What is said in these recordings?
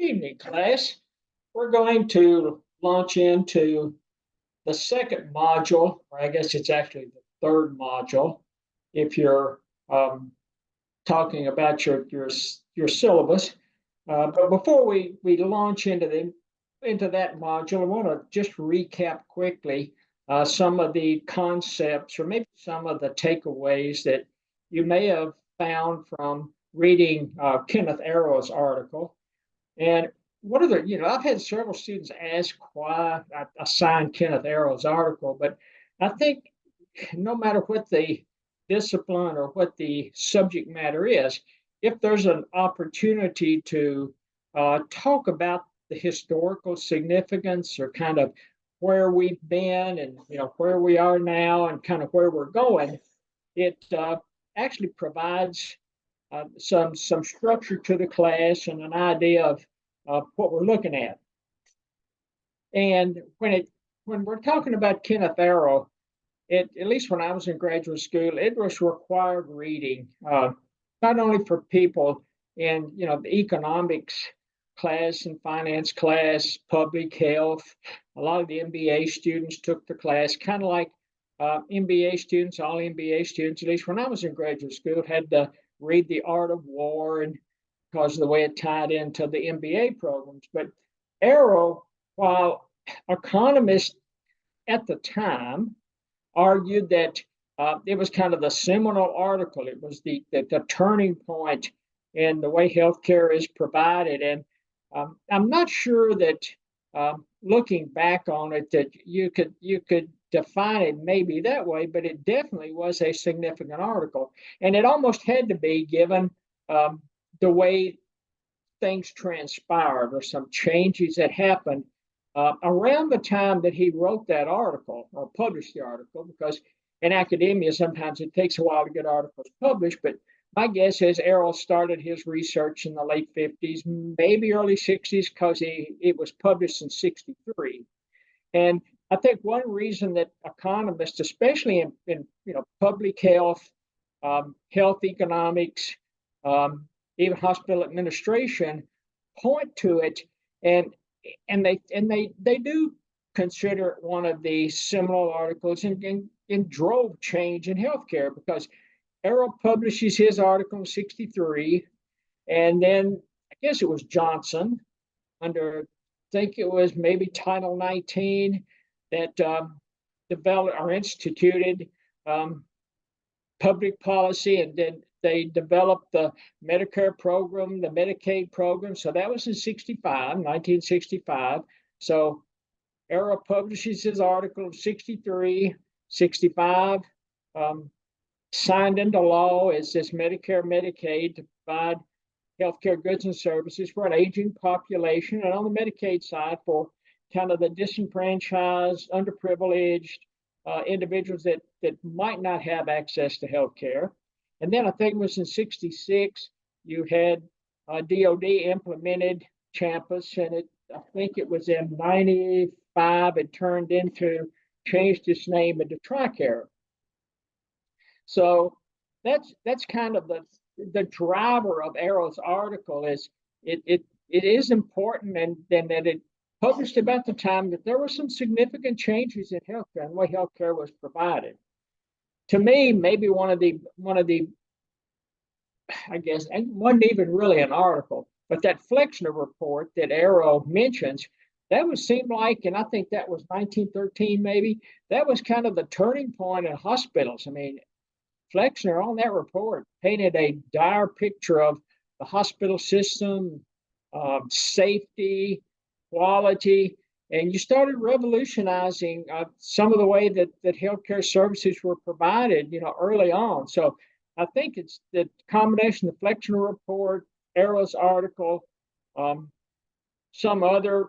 Evening, class. We're going to launch into the second module, or I guess it's actually the third module, if you're talking about your syllabus. But before we launch into that module, I want to just recap quickly some of the concepts or maybe some of the takeaways that you may have found from reading Kenneth Arrow's article. And what are the, I've had several students ask why I assigned Kenneth Arrow's article, but I think no matter what the discipline or what the subject matter is, if there's an opportunity to talk about the historical significance or kind of where we've been and where we are now and kind of where we're going, it actually provides some structure to the class and an idea of what we're looking at. And when we're talking about Kenneth Arrow, at least when I was in graduate school, it was required reading, not only for people in the economics class and finance class, public health. A lot of the MBA students took the class, kind of like MBA students, all MBA students, at least when I was in graduate school, had to read The Art of War, and because of the way it tied into the MBA programs. But Arrow, while economists at the time argued that it was kind of the seminal article, it was the turning point in the way healthcare is provided. And I'm not sure that looking back on it that you could define it maybe that way, but it definitely was a significant article. And it almost had to be given the way things transpired or some changes that happened around the time that he wrote that article or published the article, because in academia, sometimes it takes a while to get articles published. But my guess is Arrow started his research in the late 50s, maybe early 60s, because it was published in 63. And I think one reason that economists, especially in public health, health economics, even hospital administration, point to it, and they do consider it one of the seminal articles and drove change in healthcare, because Arrow publishes his article in 63, and then I guess it was Johnson under, I think it was maybe Title 19, that developed or instituted public policy, and then they developed the Medicare program, the Medicaid program. So that was in 1965. So Arrow publishes his article in 63, 65, signed into law is this Medicare, Medicaid to provide healthcare goods and services for an aging population, and on the Medicaid side for kind of the disenfranchised, underprivileged individuals that might not have access to healthcare. And then I think it was in 66, you had DOD implemented Champus, and I think it was in 95, it changed its name into TRICARE. So that's kind of the driver of Arrow's article. Is it is important, and then that it published about the time that there were some significant changes in healthcare and the way healthcare was provided. To me, maybe one of the I guess, and wasn't even really an article, but that Flexner report that Arrow mentions, that seemed like, and I think that was 1913 maybe, that was kind of the turning point in hospitals. I mean, Flexner on that report painted a dire picture of the hospital system, safety, quality, and you started revolutionizing some of the way that healthcare services were provided, early on. So I think it's the combination of the Flexner report, Arrow's article, some other,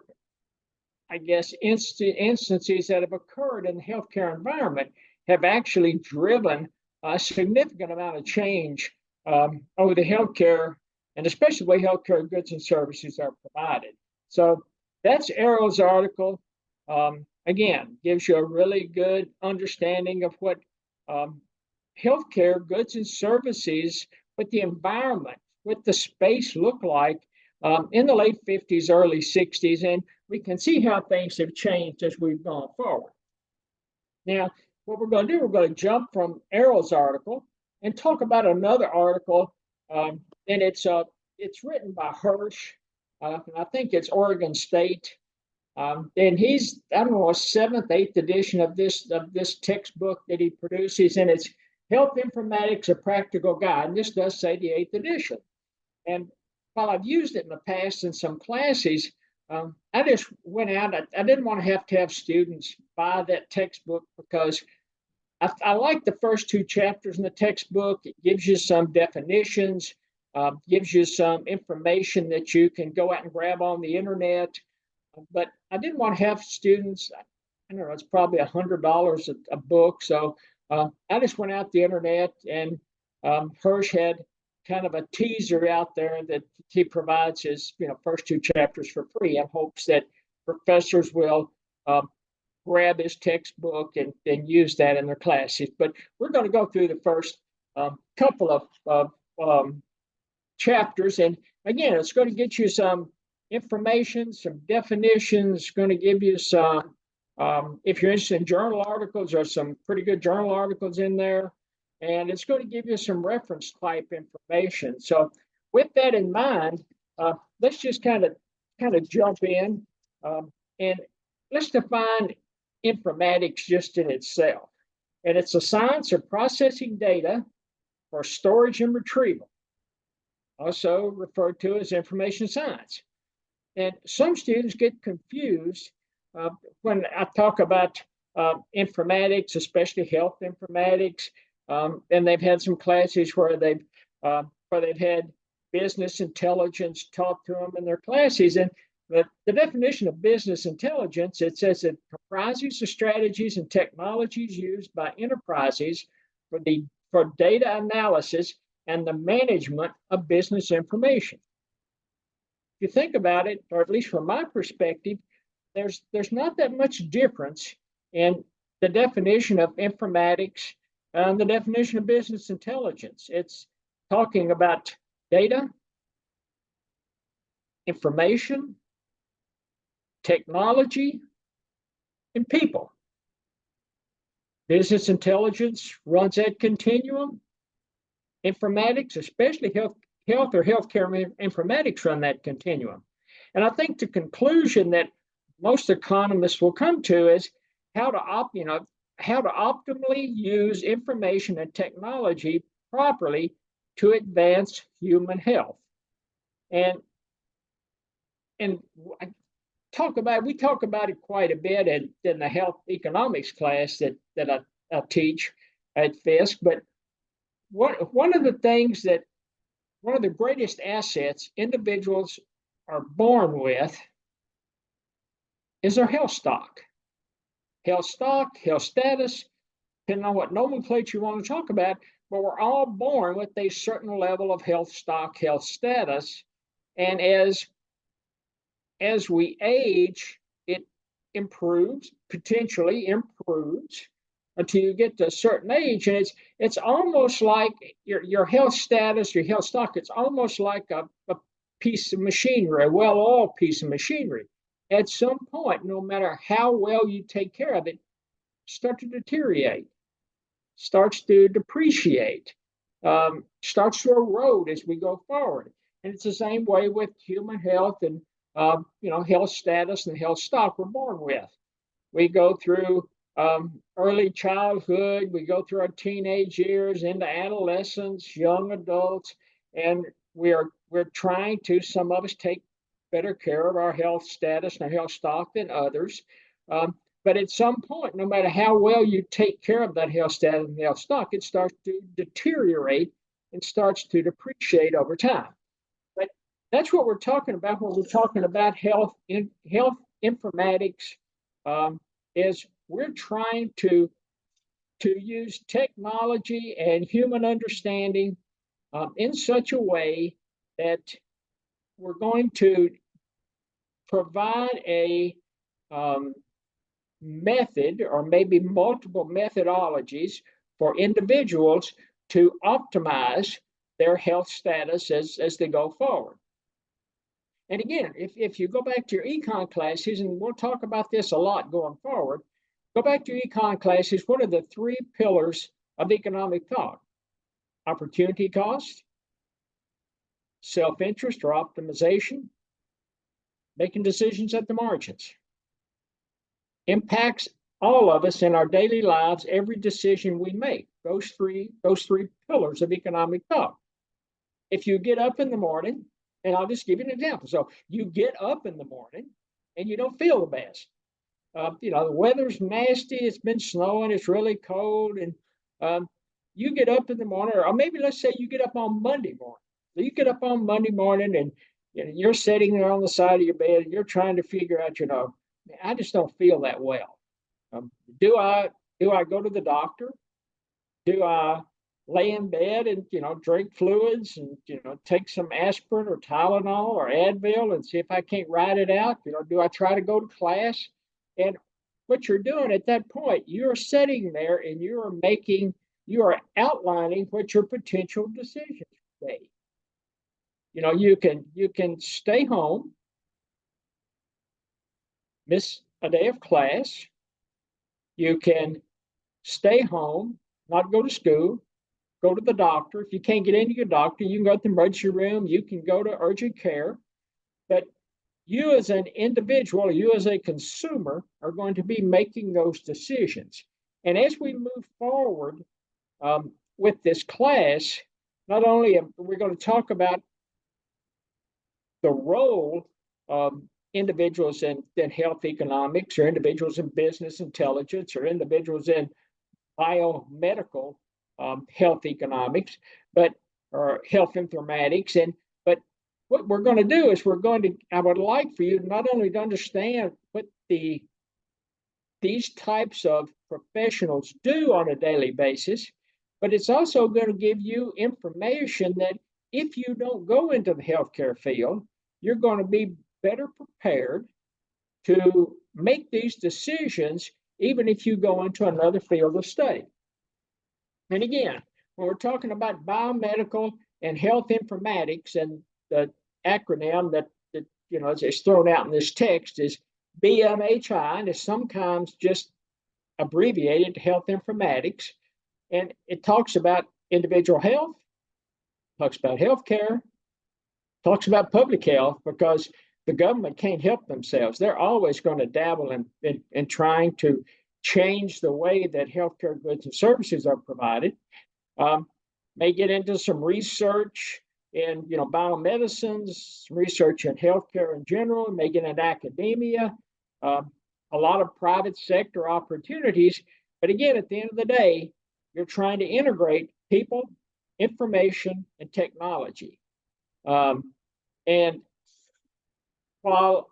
I guess, instances that have occurred in the healthcare environment have actually driven a significant amount of change over the healthcare, and especially the way healthcare goods and services are provided. So that's Arrow's article. Again, gives you a really good understanding of what healthcare goods and services, what the environment, what the space look like in the late 50s, early 60s, and we can see how things have changed as we've gone forward. Now, what we're going to do, we're going to jump from Errol's article and talk about another article, and it's written by Hirsch. I think it's Oregon State, and he's, I don't know, a seventh, eighth edition of this textbook that he produces, and it's Health Informatics: A Practical Guide. And this does say the eighth edition. And while I've used it in the past in some classes, I just went out. I didn't want to have students buy that textbook because I like the first two chapters in the textbook. It gives you some definitions, gives you some information that you can go out and grab on the internet. But I didn't want to have students, I don't know, it's probably $100 a book. So I just went out the internet, and Hirsch had kind of a teaser out there that he provides his first two chapters for free in hopes that professors will grab his textbook and use that in their classes. But we're going to go through the first couple of chapters. And again, it's going to get you some information, some definitions, going to give you some, if you're interested in journal articles, there's some pretty good journal articles in there. And it's going to give you some reference type information. So with that in mind, let's just kind of jump in, and let's define informatics just in itself. And it's a science of processing data for storage and retrieval, also referred to as information science. And some students get confused when I talk about informatics, especially health informatics. And they've had some classes where they've had business intelligence taught to them in their classes. And the definition of business intelligence, it says it comprises the strategies and technologies used by enterprises for data analysis and the management of business information. If you think about it, or at least from my perspective, there's not that much difference in the definition of informatics and the definition of business intelligence. It's talking about data, information, technology, and people. Business intelligence runs that continuum. Informatics, especially health or healthcare informatics, run that continuum. And I think the conclusion that most economists will come to is how to optimally use information and technology properly to advance human health. And we talk about it quite a bit in the health economics class that I teach at Fisk. But one of the greatest assets individuals are born with is their health stock. Health stock, health status, depending on what nomenclature you want to talk about, but we're all born with a certain level of health stock, health status. And as we age, it potentially improves until you get to a certain age. And it's almost like your health status, your health stock, it's almost like a piece of machinery, a well-oiled piece of machinery. At some point, no matter how well you take care of it, starts to deteriorate, starts to depreciate, starts to erode as we go forward. And it's the same way with human health and health status and health stock we're born with. We go through early childhood, we go through our teenage years into adolescence, young adults, and we're trying to, some of us take better care of our health status and our health stock than others. But at some point, no matter how well you take care of that health status and health stock, it starts to deteriorate and starts to depreciate over time. But that's what we're talking about when we're talking about health informatics, is we're trying to use technology and human understanding in such a way that we're going to provide a method, or maybe multiple methodologies, for individuals to optimize their health status as they go forward. And again, if you go back to your econ classes, and we'll talk about this a lot going forward, go back to your econ classes. What are the three pillars of economic thought? Opportunity cost, self-interest or optimization, making decisions at the margins. Impacts all of us in our daily lives, every decision we make. Those three pillars of economic thought. If you get up in the morning, and I'll just give you an example. So you get up in the morning and you don't feel the best. The weather's nasty. It's been snowing. It's really cold, and you get up in the morning, or maybe let's say you get up on Monday morning. So you get up on Monday morning, and you're sitting there on the side of your bed, and you're trying to figure out, I just don't feel that well. Do I go to the doctor? Do I lay in bed and drink fluids and take some aspirin or Tylenol or Advil and see if I can't ride it out? Do I try to go to class? And what you're doing at that point, you're sitting there and you are outlining what your potential decisions be. You can stay home, miss a day of class. You can stay home, not go to school, go to the doctor. If you can't get into your doctor, you can go to the emergency room, you can go to urgent care. But you as an individual, you as a consumer are going to be making those decisions. And as we move forward with this class, not only we're going to talk about the role of individuals in health economics, or individuals in business intelligence, or individuals in biomedical health economics, or health informatics. But what we're going to do is I would like for you not only to understand what these types of professionals do on a daily basis, but it's also going to give you information that if you don't go into the healthcare field, you're going to be better prepared to make these decisions, even if you go into another field of study. And again, when we're talking about biomedical and health informatics, and the acronym that is thrown out in this text is BMHI, and is sometimes just abbreviated to health informatics. And it talks about individual health, talks about healthcare, talks about public health, because the government can't help themselves. They're always going to dabble in trying to change the way that healthcare goods and services are provided. May get into some research in biomedicines, some research in healthcare in general, may get into academia, a lot of private sector opportunities. But again, at the end of the day, you're trying to integrate people, information, and technology. And while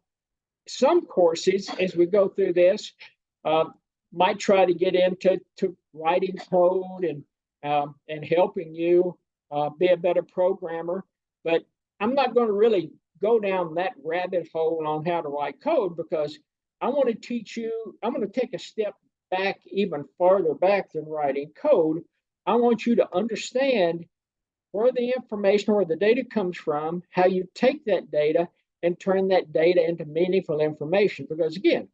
some courses, as we go through this, might try to get into writing code and helping you be a better programmer, but I'm not going to really go down that rabbit hole on how to write code, because I want to teach you. I'm going to take a step back, even farther back than writing code. I want you to understand where the information, where the data comes from, how you take that data and turn that data into meaningful information. Because again,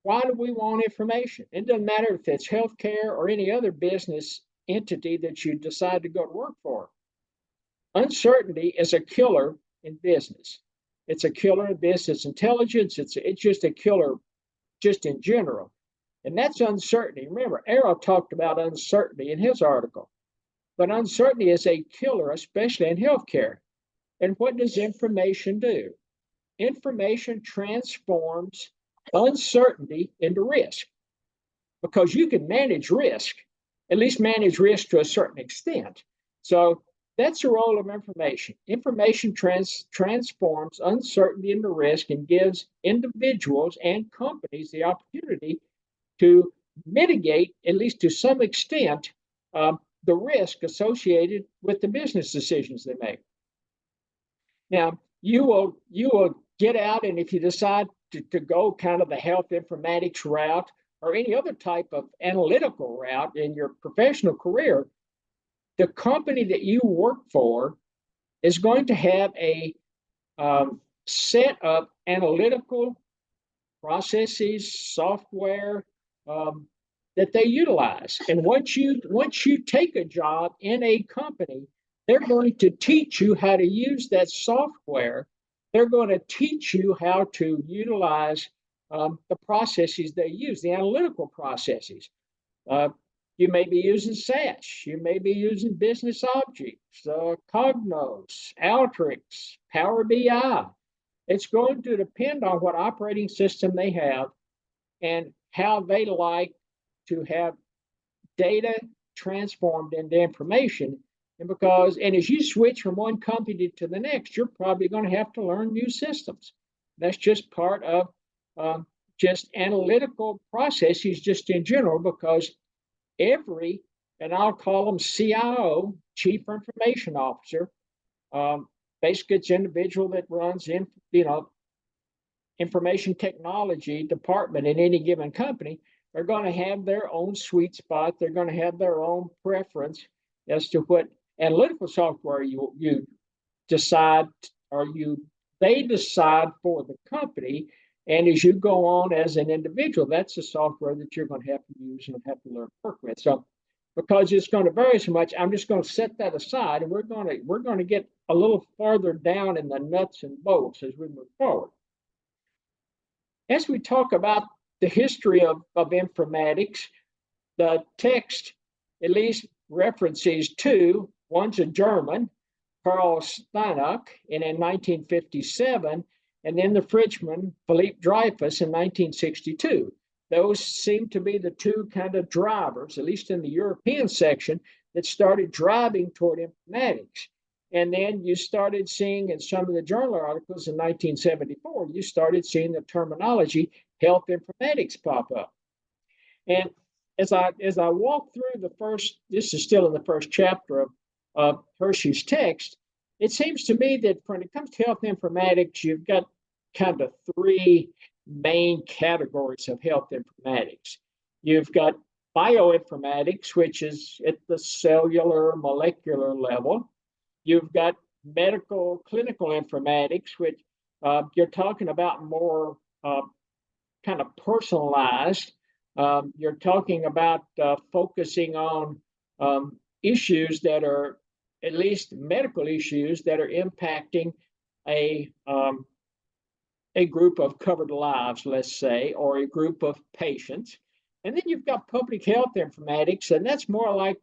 why do we want information? It doesn't matter if it's healthcare or any other business entity that you decide to go to work for. Uncertainty is a killer in business. It's a killer in business intelligence. It's just a killer just in general. And that's uncertainty. Remember, Arrow talked about uncertainty in his article. But uncertainty is a killer, especially in healthcare. And what does information do? Information transforms uncertainty into risk, because you can manage risk, at least manage risk to a certain extent. So that's the role of information. Information transforms uncertainty into risk and gives individuals and companies the opportunity to mitigate, at least to some extent, the risk associated with the business decisions they make. Now, you will get out, and if you decide to go kind of the health informatics route or any other type of analytical route in your professional career, the company that you work for is going to have a set of analytical processes, software that they utilize. And once you take a job in a company, they're going to teach you how to use that software. They're going to teach you how to utilize the processes they use, the analytical processes. Uh, you may be using SAS. You may be using business objects, Cognos, Alteryx, Power BI. It's going to depend on what operating system they have and how they like to have data transformed into information. And as you switch from one company to the next, you're probably going to have to learn new systems. That's just part of just analytical processes, just in general, because every, and I'll call them CIO, Chief Information Officer, basically it's individual that runs information technology department in any given company. They're going to have their own sweet spot. They're going to have their own preference as to what analytical software you decide, or they decide for the company. And as you go on as an individual, that's the software that you're going to have to use and have to learn to work with. So because it's going to vary so much, I'm just going to set that aside, and we're going to get a little farther down in the nuts and bolts as we move forward. As we talk about the history of informatics, the text at least references two. One's a German, Karl Steinach, in 1957, and then the Frenchman, Philippe Dreyfus, in 1962. Those seem to be the two kind of drivers, at least in the European section, that started driving toward informatics. And then you started seeing in some of the journal articles in 1974, you started seeing the terminology health informatics pop up. And as I walk through the first, this is still in the first chapter of Hershey's text, it seems to me that when it comes to health informatics, you've got kind of three main categories of health informatics. You've got bioinformatics, which is at the cellular, molecular level. You've got medical clinical informatics, which you're talking about more kind of personalized. You're talking about focusing on issues that are, at least medical issues, that are impacting a group of covered lives, let's say, or a group of patients. And then you've got public health informatics, and that's more like,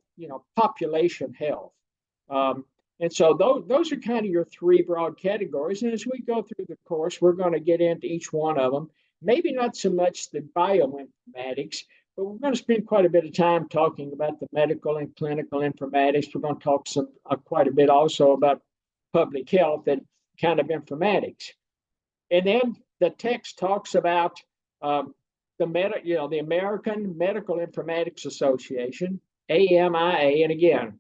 population health. And so those are kind of your three broad categories. And as we go through the course, we're going to get into each one of them. Maybe not so much the bioinformatics, but we're going to spend quite a bit of time talking about the medical and clinical informatics. We're going to talk quite a bit also about public health and kind of informatics. And then the text talks about the American Medical Informatics Association, AMIA, and again,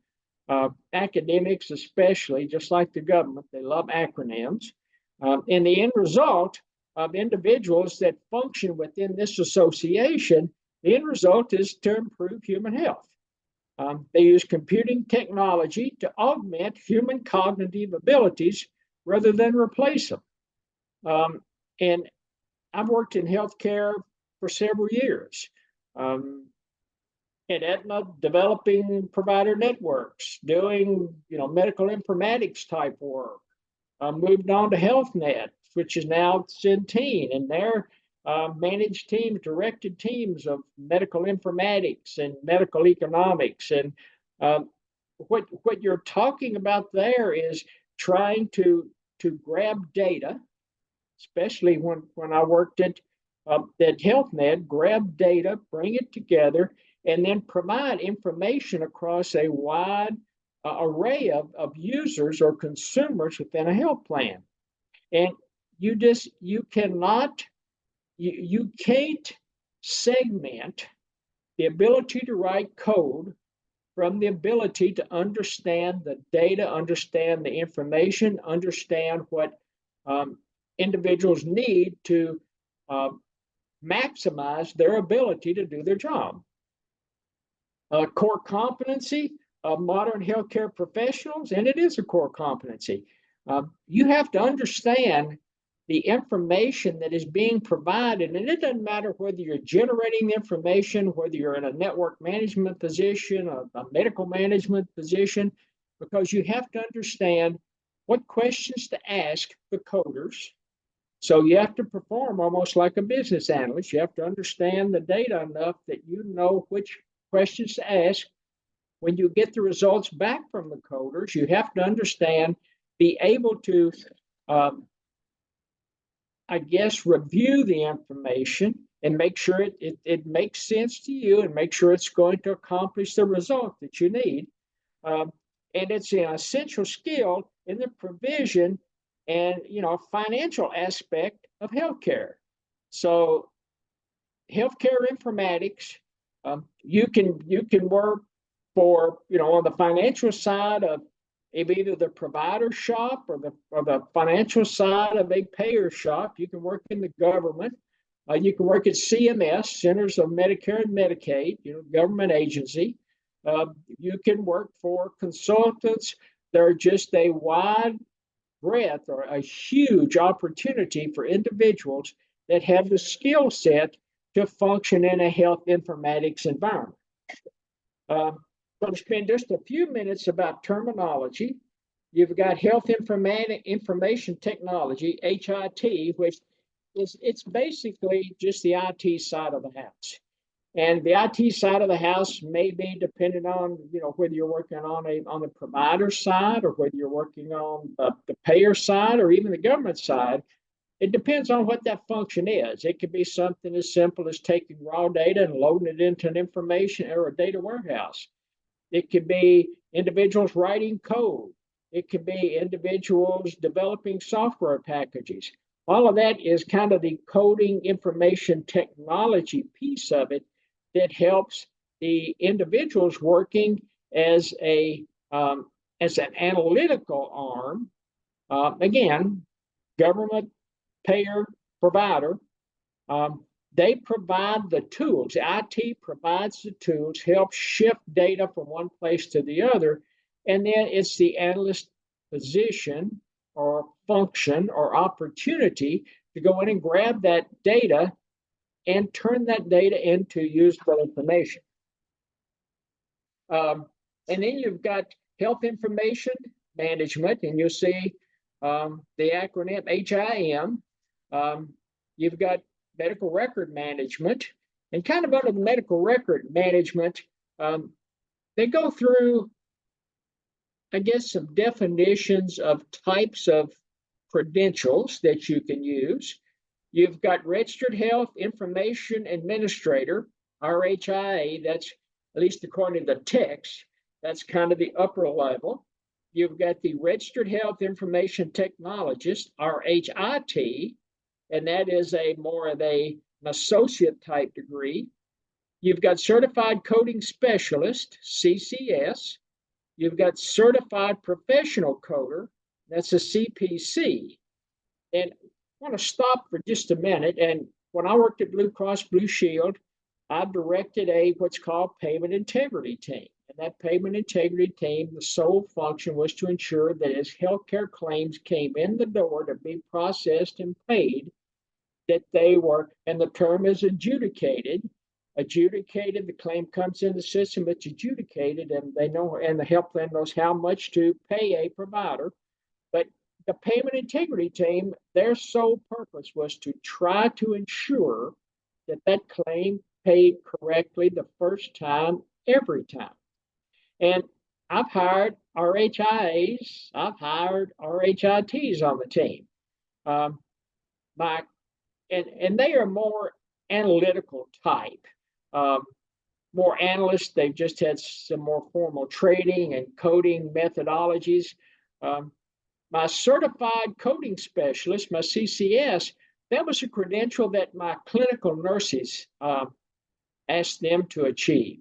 academics especially, just like the government, they love acronyms. And the end result of individuals that function within this association, the end result is to improve human health. They use computing technology to augment human cognitive abilities rather than replace them. And I've worked in healthcare for several years. At Aetna, developing provider networks, doing medical informatics type work. Moved on to HealthNet, which is now Centene, and their managed teams, directed teams of medical informatics and medical economics. And what you're talking about there is trying to grab data, especially when I worked at HealthNet, grab data, bring it together, and then provide information across a wide array of users or consumers within a health plan. And you can't segment the ability to write code from the ability to understand the data, understand the information, understand what individuals need to maximize their ability to do their job. Core competency of modern healthcare professionals, and it is a core competency. You have to understand the information that is being provided, and it doesn't matter whether you're generating the information, whether you're in a network management position, a medical management position, because you have to understand what questions to ask the coders. So you have to perform almost like a business analyst. You have to understand the data enough that you know which questions to ask. When you get the results back from the coders, you have to understand, be able to, I guess, review the information and make sure it makes sense to you and make sure it's going to accomplish the result that you need. Um, and it's an essential skill in the provision and financial aspect of healthcare. So healthcare informatics, you can work for on the financial side of either the provider shop or the financial side of a payer shop. You can work in the government. You can work at CMS, Centers of Medicare and Medicaid, government agency. You can work for consultants. They're just a wide breadth or a huge opportunity for individuals that have the skill set to function in a health informatics environment. I'm going to spend just a few minutes about terminology. You've got health information technology, HIT, which it's basically just the IT side of the house. And the IT side of the house may be dependent on, whether you're working on the provider side or whether you're working on the payer side or even the government side. It depends on what that function is. It could be something as simple as taking raw data and loading it into an information or a data warehouse. It could be individuals writing code. It could be individuals developing software packages. All of that is kind of the coding information technology piece of it that helps the individuals working as an analytical arm. Again, government, payer, provider. They provide the tools. IT provides the tools, helps shift data from one place to the other, and then it's the analyst position or function or opportunity to go in and grab that data and turn that data into usable information. And then you've got health information management, and you'll see the acronym HIM. You've got medical record management, and kind of under the medical record management, they go through, I guess, some definitions of types of credentials that you can use. You've got Registered Health Information Administrator, RHIA, that's at least according to the text, that's kind of the upper level. You've got the Registered Health Information Technologist, RHIT, and that is more of an associate type degree. You've got Certified Coding Specialist, CCS. You've got Certified Professional Coder, that's a CPC. And I want to stop for just a minute. And when I worked at Blue Cross Blue Shield, I directed what's called payment integrity team. And that payment integrity team, the sole function was to ensure that as healthcare claims came in the door to be processed and paid, that they were, and the term is adjudicated, the claim comes in the system, it's adjudicated, and they know, and the health plan knows how much to pay a provider. But the payment integrity team, their sole purpose was to try to ensure that that claim paid correctly the first time, every time. And I've hired RHIAs, I've hired RHITs on the team. And they are more analytical type, more analysts. They've just had some more formal training and coding methodologies. My certified coding specialist, my CCS, that was a credential that my clinical nurses asked them to achieve.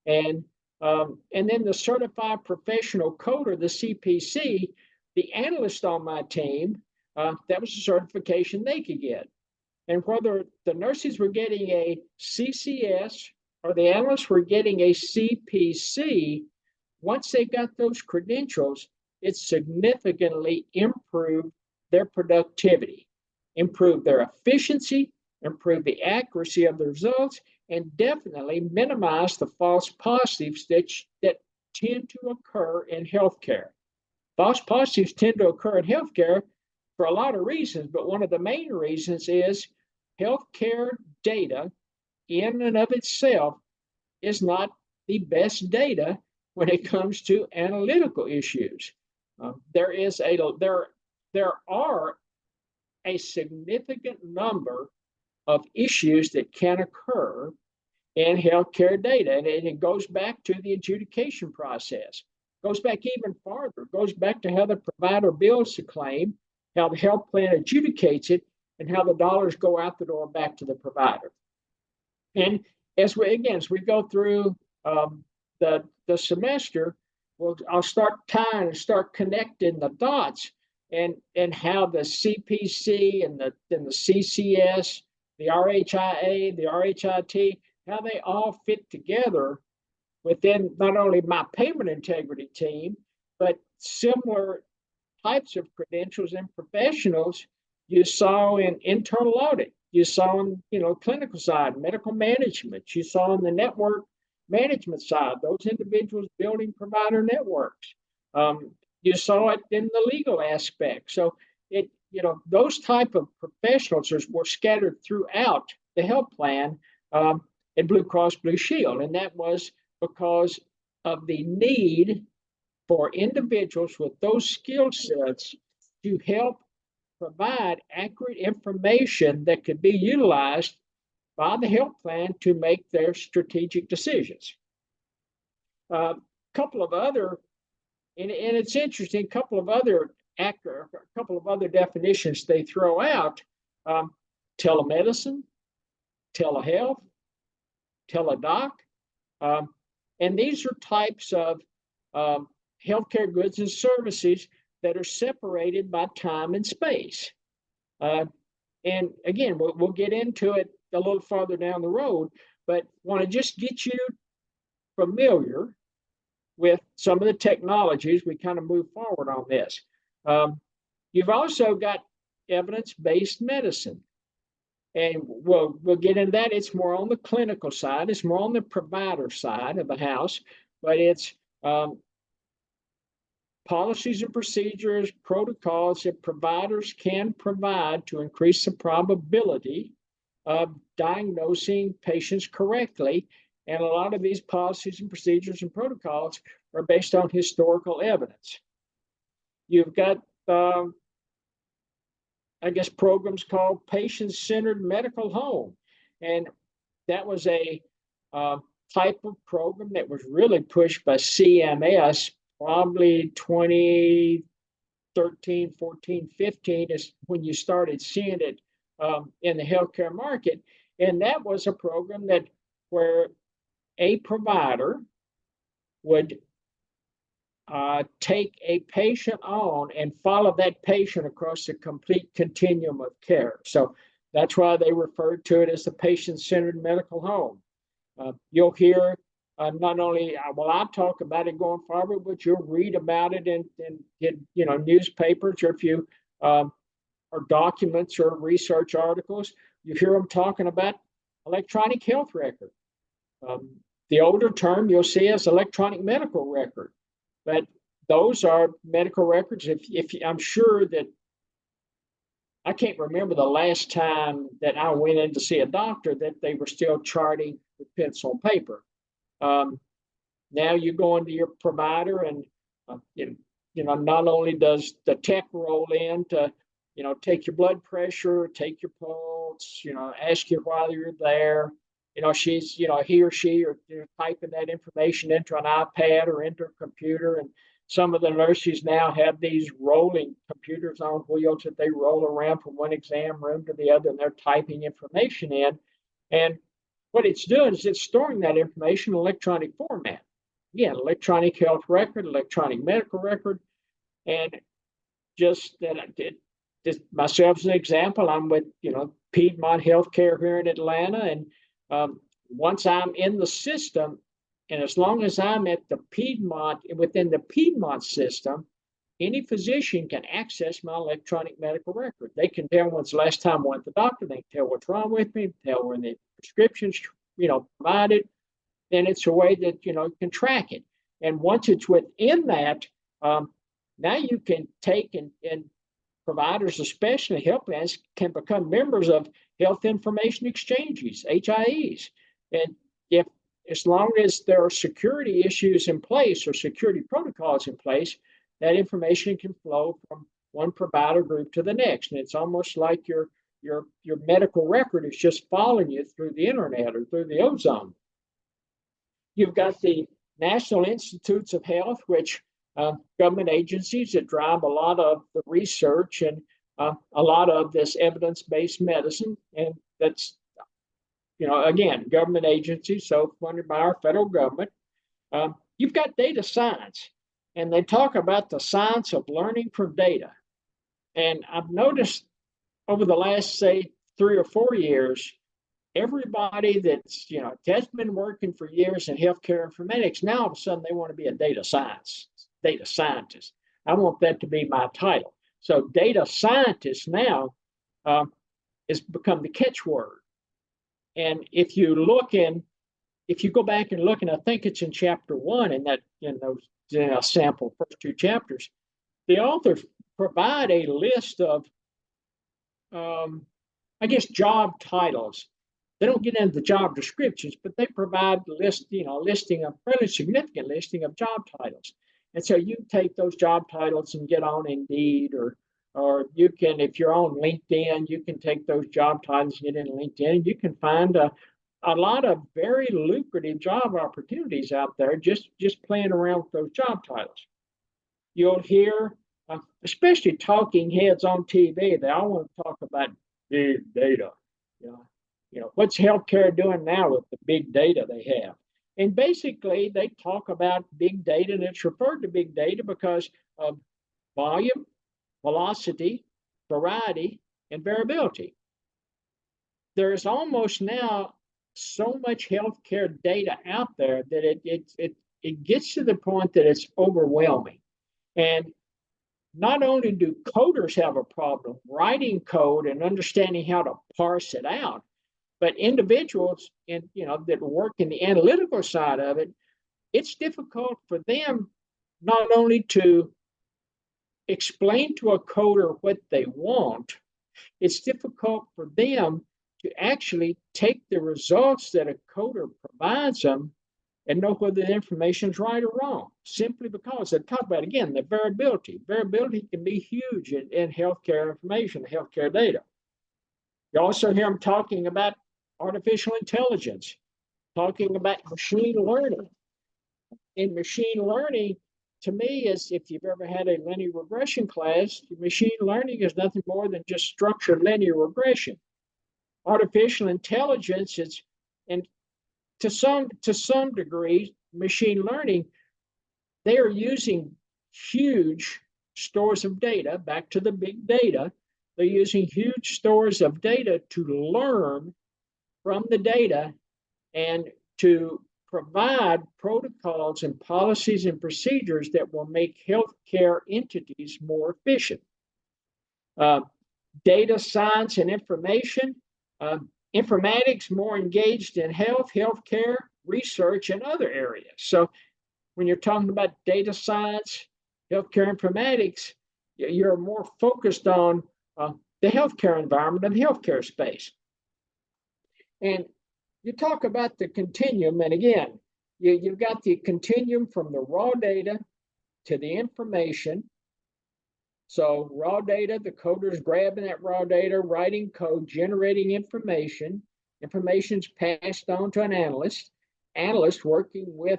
And then the certified professional coder, the CPC, the analyst on my team, that was a certification they could get. And whether the nurses were getting a CCS or the analysts were getting a CPC, once they got those credentials, it significantly improved their productivity. improve their efficiency, improve the accuracy of the results, and definitely minimize the false positives that tend to occur in healthcare. False positives tend to occur in healthcare for a lot of reasons, but one of the main reasons is healthcare data in and of itself is not the best data when it comes to analytical issues. There are a significant number of issues that can occur in healthcare data, and it goes back to the adjudication process. It goes back even farther. It goes back to how the provider bills the claim, how the health plan adjudicates it, and how the dollars go out the door back to the provider. And as we go through the semester, I'll start tying and start connecting the dots, and how the CPC and the CCS, the RHIA, the RHIT, how they all fit together within not only my payment integrity team, but similar types of credentials and professionals you saw in internal audit, you saw in clinical side, medical management, you saw in the network management side, those individuals building provider networks. You saw it in the legal aspect. So those type of professionals were scattered throughout the health plan in Blue Cross Blue Shield, and that was because of the need for individuals with those skill sets to help provide accurate information that could be utilized by the health plan to make their strategic decisions. Couple of other, and it's interesting, a couple of other definitions they throw out: telemedicine, telehealth, teledoc, and these are types of healthcare goods and services that are separated by time and space. And again, we'll get into it a little farther down the road, but want to just get you familiar with some of the technologies. We kind of move forward on this. You've also got evidence-based medicine, and we'll get into that. It's more on the clinical side. It's more on the provider side of the house, but it's policies and procedures, protocols that providers can provide to increase the probability of diagnosing patients correctly. And a lot of these policies and procedures and protocols are based on historical evidence. You've got, programs called patient-centered medical home. And that was a type of program that was really pushed by CMS probably 2013, 14, 15 is when you started seeing it in the healthcare market. And that was a program where a provider would take a patient on and follow that patient across the complete continuum of care. So that's why they referred to it as the patient-centered medical home. You'll hear not only will I talk about it going forward, but you'll read about it in newspapers, or if you or documents or research articles, you hear them talking about electronic health record. The older term you'll see is electronic medical record, but those are medical records. If I'm sure that I can't remember the last time that I went in to see a doctor that they were still charting with pencil and paper. Now you go into your provider, and not only does the tech roll in to take your blood pressure, take your pulse, ask you why you're there. She's he or she are typing that information into an iPad or into a computer, and some of the nurses now have these rolling computers on wheels that they roll around from one exam room to the other, and they're typing information in. And what it's doing is it's storing that information in electronic format. Again, electronic health record, electronic medical record. And just myself as an example, I'm with Piedmont Healthcare here in Atlanta, and once I'm in the system, and as long as I'm at within the Piedmont system, any physician can access my electronic medical record. They can tell when's the last time I went to the doctor. They can tell what's wrong with me, tell when the prescription's, provided. Then it's a way that, you can track it. And once it's within that, now you can take and providers, especially health plans, can become members of health information exchanges, HIEs. And if as long as there are security issues in place or security protocols in place, that information can flow from one provider group to the next. And it's almost like your medical record is just following you through the internet or through the ozone. You've got the National Institutes of Health, which government agencies that drive a lot of the research and a lot of this evidence-based medicine. And that's, again, government agencies, so funded by our federal government. You've got data science, and they talk about the science of learning from data. And I've noticed over the last, say, 3 or 4 years, everybody that's been working for years in healthcare informatics, now all of a sudden they want to be a data scientist. I want that to be my title. So data scientist now has become the catchword. And if you go back and look, and I think it's in chapter 1 in those sample first 2 chapters, the authors provide a list of, job titles. They don't get into the job descriptions, but they provide listing a fairly significant listing of job titles. And so you take those job titles and get on Indeed, or you can, if you're on LinkedIn, you can take those job titles and get in LinkedIn, and you can find a lot of very lucrative job opportunities out there just playing around with those job titles. You'll hear, especially talking heads on TV, they all want to talk about big data. What's healthcare doing now with the big data they have? And basically, they talk about big data, and it's referred to big data because of volume, velocity, variety, and variability. There's almost now so much healthcare data out there that it gets to the point that it's overwhelming. And not only do coders have a problem writing code and understanding how to parse it out, but individuals that work in the analytical side of it, it's difficult for them not only to explain to a coder what they want, it's difficult for them to actually take the results that a coder provides them and know whether the information is right or wrong, simply because they talk about, again, the variability. Variability can be huge in healthcare information, healthcare data. You also hear them talking about artificial intelligence, talking about machine learning. In machine learning, to me, is if you've ever had a linear regression class, machine learning is nothing more than just structured linear regression. Artificial intelligence is, and to some degree, machine learning, they are using huge stores of data, back to the big data. They're using huge stores of data to learn from the data and to provide protocols and policies and procedures that will make healthcare entities more efficient. Data science and information, informatics more engaged in healthcare, research, and other areas. So when you're talking about data science, healthcare informatics, you're more focused on the healthcare environment and the healthcare space. And you talk about the continuum, and again, you've got the continuum from the raw data to the information. So raw data, the coder's grabbing that raw data, writing code, generating information. Information's passed on to an analyst. Analyst working with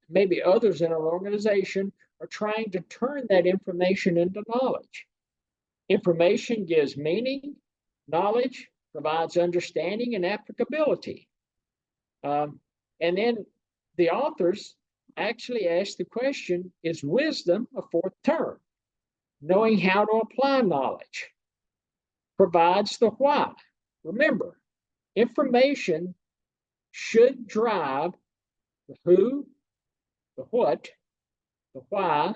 maybe others in our organization are trying to turn that information into knowledge. Information gives meaning, knowledge, provides understanding and applicability. And then the authors actually ask the question, is wisdom a fourth term? Knowing how to apply knowledge provides the why. Remember, information should drive the who, the what, the why,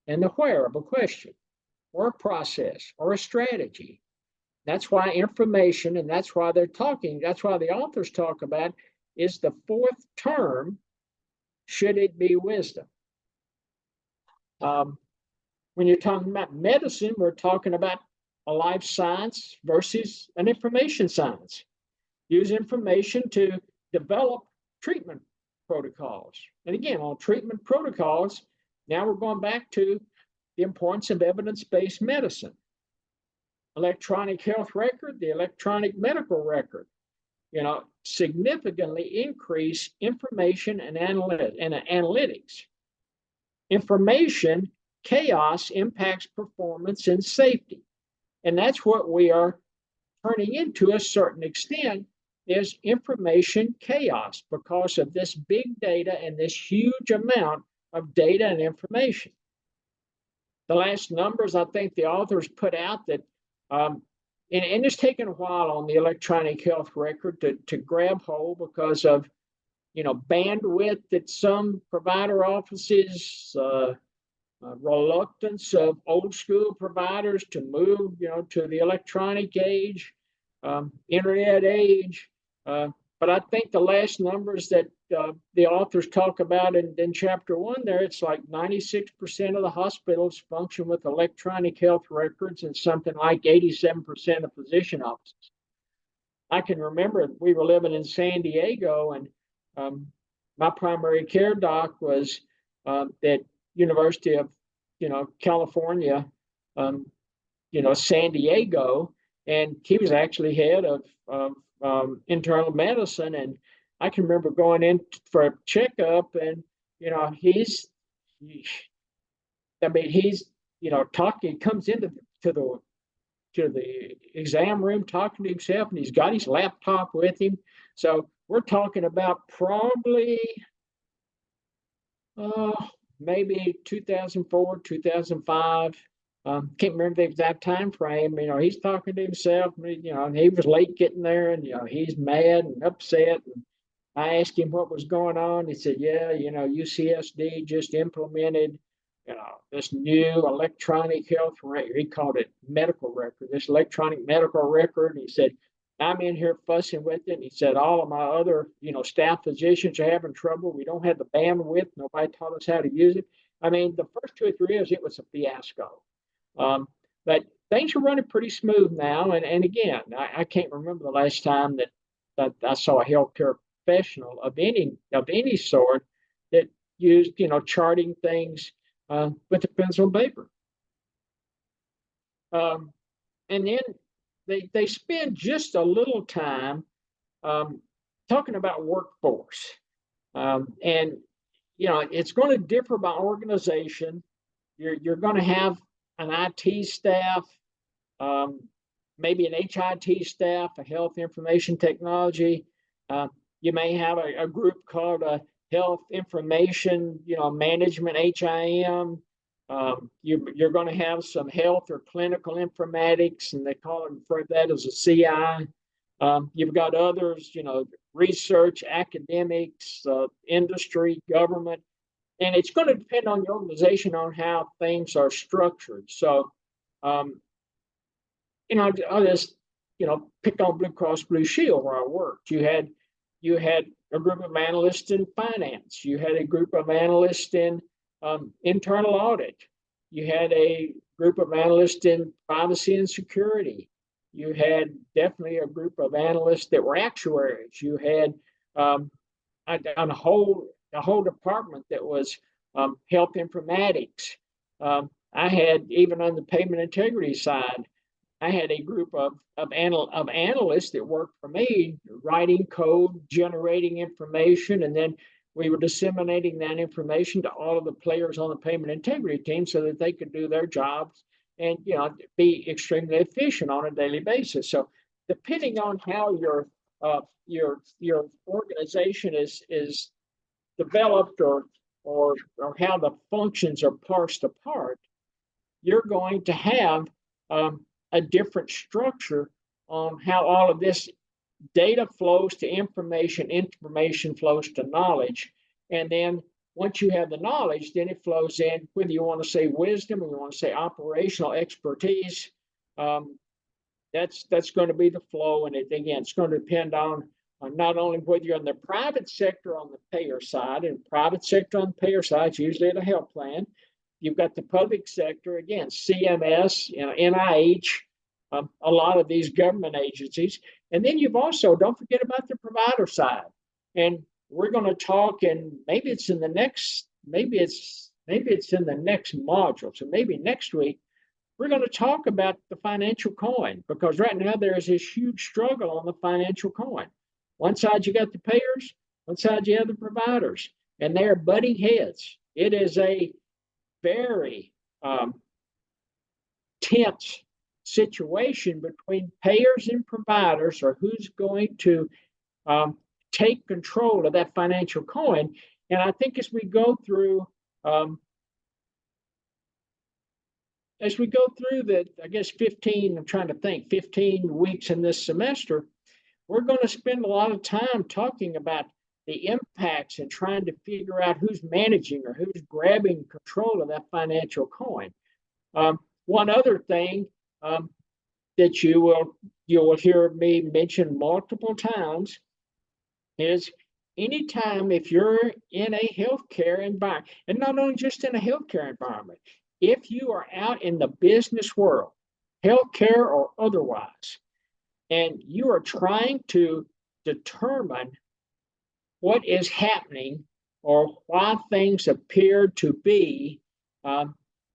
and the where of a question or a process or a strategy. That's why information, and that's why that's why the authors talk about is the fourth term, should it be wisdom. When you're talking about medicine, we're talking about a life science versus an information science. Use information to develop treatment protocols. And again, on treatment protocols, now we're going back to the importance of evidence-based medicine. Electronic health record, the electronic medical record, significantly increase information and analytics. Information chaos impacts performance and safety. And that's what we are turning into a certain extent, is information chaos because of this big data and this huge amount of data and information. The last numbers I think the authors put out that, and it's taken a while on the electronic health record to grab hold because of, bandwidth at some provider offices, reluctance of old school providers to move, to the electronic age, internet age. But I think the last numbers that the authors talk about in chapter 1 there, it's like 96% of the hospitals function with electronic health records and something like 87% of physician offices. I can remember we were living in San Diego, and my primary care doc was at University of, California, San Diego, and he was actually head of internal medicine. And I can remember going in for a checkup, and he's talking. He comes into the exam room talking to himself, and he's got his laptop with him. So we're talking about probably maybe 2004, 2005. Can't remember the exact time frame. He's talking to himself. And he was late getting there, and he's mad and upset. And I asked him what was going on. He said, "Yeah, UCSD just implemented, this new electronic health record." He called it medical record. This electronic medical record. He said, "I'm in here fussing with it." And he said, "All of my other, staff physicians are having trouble. We don't have the bandwidth. Nobody taught us how to use it." I mean, the first 2 or 3 years, it was a fiasco. But things are running pretty smooth now. And again, I can't remember the last time that I saw a healthcare professional of any sort that used, charting things with a pencil and paper. And then they spend just a little time talking about workforce. And, it's going to differ by organization. You're going to have an IT staff, maybe an HIT staff, a health information technology. You may have a group called a health information, management, HIM. You're going to have some health or clinical informatics, and they refer to that as a CI. You've got others, research, academics, industry, government. And it's going to depend on the organization on how things are structured. So, I'll just, pick on Blue Cross Blue Shield where I worked. You had a group of analysts in finance. You had a group of analysts in internal audit. You had a group of analysts in privacy and security. You had definitely a group of analysts that were actuaries. You had a whole department that was health informatics. I had, even on the payment integrity side, I had a group of analysts that worked for me, writing code, generating information, and then we were disseminating that information to all of the players on the payment integrity team so that they could do their jobs and be extremely efficient on a daily basis. So depending on how your organization is developed or how the functions are parsed apart, you're going to have a different structure on how all of this data flows to information flows to knowledge, and then once you have the knowledge, then it flows in, whether you want to say wisdom or you want to say operational expertise. Um, that's going to be the flow, and again, it's going to depend on not only whether you're in the private sector on the payer side, and private sector on the payer side is usually at a health plan. You've got the public sector, again, CMS, NIH, a lot of these government agencies. And then you've also, don't forget about the provider side. And we're going to talk, and maybe it's in the next, maybe it's in the next module. So maybe next week, we're going to talk about the financial coin, because right now there is this huge struggle on the financial coin. One side you got the payers, one side you have the providers, and they're butting heads. It is a very tense situation between payers and providers, or who's going to take control of that financial coin. And I think as we go through the, I guess 15, I'm trying to think, 15 weeks in this semester, we're going to spend a lot of time talking about the impacts and trying to figure out who's managing or who's grabbing control of that financial coin. One other thing that you will hear me mention multiple times is anytime if you're in a healthcare environment, and not only just in a healthcare environment, if you are out in the business world, healthcare or otherwise, and you are trying to determine what is happening or why things appear to be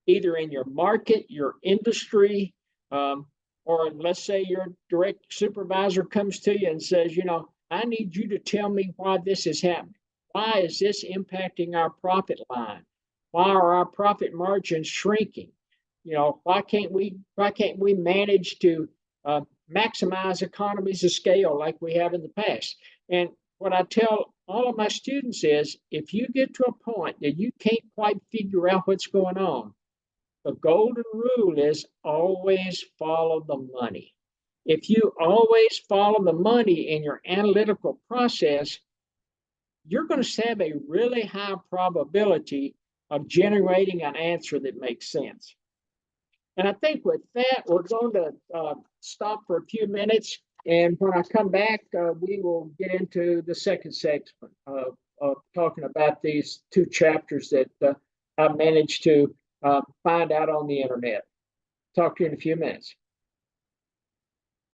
either in your market, your industry, or let's say your direct supervisor comes to you and says, I need you to tell me why this is happening. Why is this impacting our profit line? Why are our profit margins shrinking? Why can't we manage to maximize economies of scale like we have in the past? And what I tell all of my students is, if you get to a point that you can't quite figure out what's going on, the golden rule is always follow the money. If you always follow the money in your analytical process, you're going to have a really high probability of generating an answer that makes sense. And I think with that, we're going to stop for a few minutes. And when I come back, we will get into the second section of talking about these two chapters that I managed to find out on the internet. Talk to you in a few minutes.